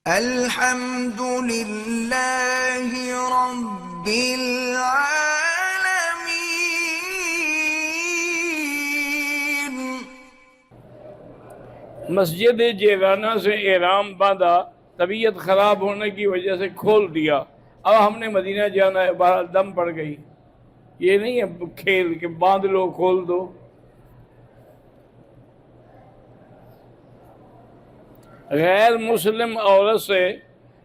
الحمد لله رب العالمين۔ مسجد جیرانہ سے احرام باندھا، طبیعت خراب ہونے کی وجہ سے کھول دیا، اب ہم نے مدینہ جانا ہے، باہر دم پڑ گئی۔ یہ نہیں ہے کھیل کہ باندھ لو کھول دو۔ غیر مسلم عورت سے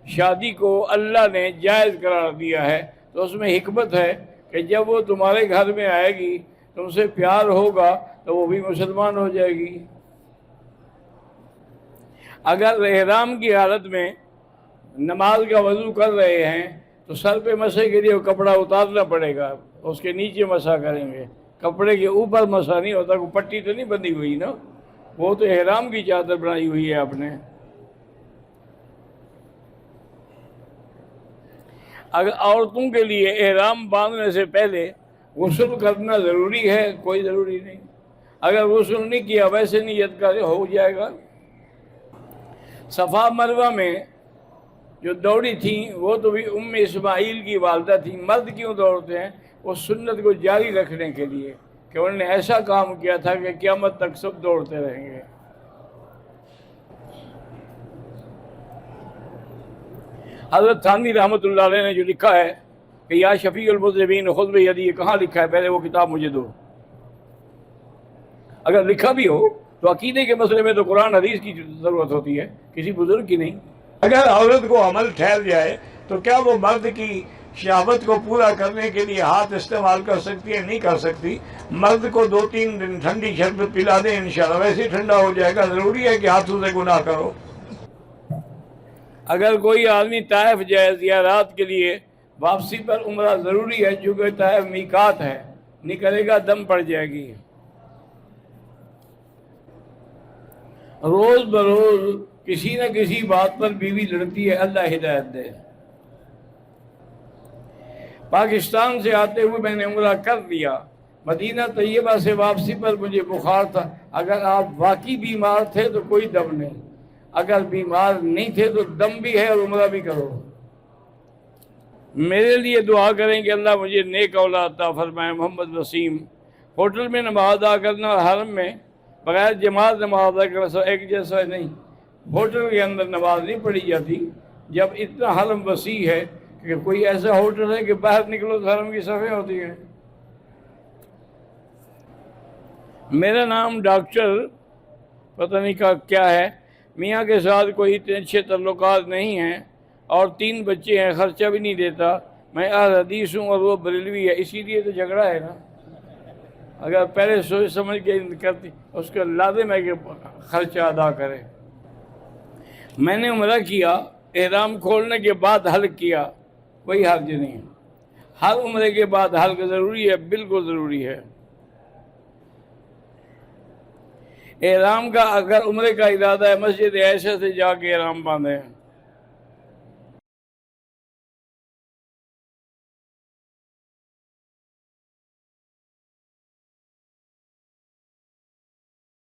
شادی کو اللہ نے جائز قرار دیا ہے، تو اس میں حکمت ہے کہ جب وہ تمہارے گھر میں آئے گی، تم سے پیار ہوگا تو وہ بھی مسلمان ہو جائے گی۔ اگر احرام کی حالت میں نماز کا وضو کر رہے ہیں تو سر پہ مسح کے لیے وہ کپڑا اتارنا پڑے گا، اس کے نیچے مسح کریں گے، کپڑے کے اوپر مسح نہیں ہوتا۔ کوئی پٹی تو نہیں بندھی ہوئی نا، وہ تو احرام کی چادر بنائی ہوئی ہے آپ نے۔ اگر عورتوں کے لیے احرام باندھنے سے پہلے غسل کرنا ضروری ہے؟ کوئی ضروری نہیں۔ اگر غسل نہیں کیا ویسے نیت کرے ہو جائے گا۔ صفا مروہ میں جو دوڑی تھیں وہ تو بھی ام اسماعیل کی والدہ تھیں۔ مرد کیوں دوڑتے ہیں؟ وہ سنت کو جاری رکھنے کے لیے کہ انہوں نے ایسا کام کیا تھا کہ قیامت تک سب دوڑتے رہیں گے۔ حضرت تھانوی رحمۃ اللہ علیہ نے جو لکھا ہے کہ یا شفیع المذنبین خذ بیدی، یہ کہاں لکھا ہے؟ پہلے وہ کتاب مجھے دو۔ اگر لکھا بھی ہو تو عقیدے کے مسئلے میں تو قرآن حدیث کی ضرورت ہوتی ہے، کسی بزرگ کی نہیں۔ اگر عورت کو عمل ٹھہر جائے تو کیا وہ مرد کی شہوت کو پورا کرنے کے لیے ہاتھ استعمال کر سکتی ہے؟ نہیں کر سکتی۔ مرد کو 2-3 دن ٹھنڈی شربت پلا دیں، انشاءاللہ ویسے ہی ٹھنڈا ہو جائے گا۔ ضروری ہے کہ ہاتھوں سے گناہ کرو۔ اگر کوئی آدمی طائف جائے زیارات کے لیے، واپسی پر عمرہ ضروری ہے، چونکہ طائف میقات ہے، نہیں کرے گا دم پڑ جائے گی۔ روز بروز کسی نہ کسی بات پر بیوی لڑتی ہے، اللہ ہدایت دے۔ پاکستان سے آتے ہوئے میں نے عمرہ کر لیا، مدینہ طیبہ سے واپسی پر مجھے بخار تھا۔ اگر آپ واقعی بیمار تھے تو کوئی دم نہیں، اگر بیمار نہیں تھے تو دم بھی ہے اور عمرہ بھی کرو۔ میرے لیے دعا کریں کہ اللہ مجھے نیک اولاد عطا فرمائے۔ محمد وسیم۔ ہوٹل میں نماز ادا کرنا اور حرم میں بغیر جماعت نماز ادا کرنا ایک جیسا نہیں۔ ہوٹل کے اندر نماز نہیں پڑھی جاتی جب اتنا حرم وسیع ہے کہ کوئی ایسا ہوٹل ہے کہ باہر نکلو تو حرم کی صفیں ہوتی ہیں۔ میرا نام ڈاکٹر پتہ نہیں کیا ہے، میاں کے ساتھ کوئی اتنے اچھے تعلقات نہیں ہیں اور 3 بچے ہیں، خرچہ بھی نہیں دیتا۔ میں اہل حدیث ہوں اور وہ بریلوی ہے، اسی لیے تو جھگڑا ہے نا۔ اگر پہلے سوچ سمجھ کے کرتی، اس کا لازم ہے کہ خرچہ ادا کرے۔ میں نے عمرہ کیا، احرام کھولنے کے بعد حلق کیا، کوئی حرج نہیں۔ ہر عمرے کے بعد حلق ضروری ہے، بالکل ضروری ہے۔ احرام کا اگر عمرے کا ارادہ ہے مسجد عائشہ سے جا کے احرام باندھیں۔